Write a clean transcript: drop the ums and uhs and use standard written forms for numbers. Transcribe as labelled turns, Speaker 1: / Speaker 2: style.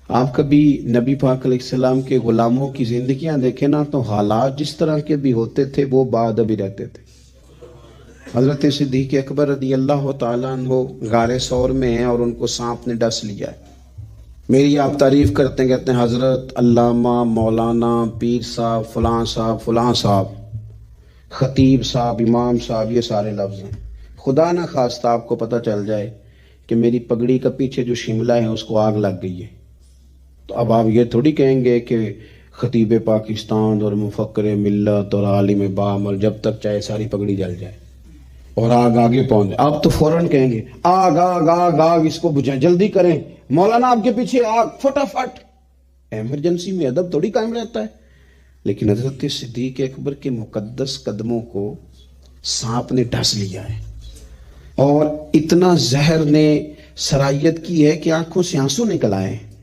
Speaker 1: آپ کبھی نبی پاک علیہ السلام کے غلاموں کی زندگیاں دیکھیں نا تو حالات جس طرح کے بھی ہوتے تھے وہ باادبی رہتے تھے۔ حضرت صدیق اکبر رضی اللہ تعالیٰ عنہ غار ثور میں ہیں اور ان کو سانپ نے ڈس لیا ہے۔ میری آپ تعریف کرتے ہیں، کہتے ہیں حضرت علامہ مولانا پیر صاحب فلاں صاحب خطیب صاحب امام صاحب، یہ سارے لفظ ہیں۔ خدا نہ خواستہ آپ کو پتہ چل جائے کہ میری پگڑی کا پیچھے جو شملہ ہے اس کو آگ لگ گئی ہے، تو اب آپ یہ تھوڑی کہیں گے کہ خطیب پاکستان اور مفکر ملت اور عالم بعمل جب تک چاہے ساری پگڑی جل جائے اور آگ آگے پہنچ جائے، آپ تو فوراً کہیں گے آگ آگ آگ آگ، اس کو بجھائیں، جلدی کریں، مولانا آپ کے پیچھے آگ، فٹافٹ۔ ایمرجنسی میں ادب تھوڑی قائم رہتا ہے۔ لیکن حضرت صدیق اکبر کے مقدس قدموں کو سانپ نے ڈس لیا ہے، اور اتنا زہر نے سرایت کی ہے کہ آنکھوں سے آنسو نکل آئے ہیں۔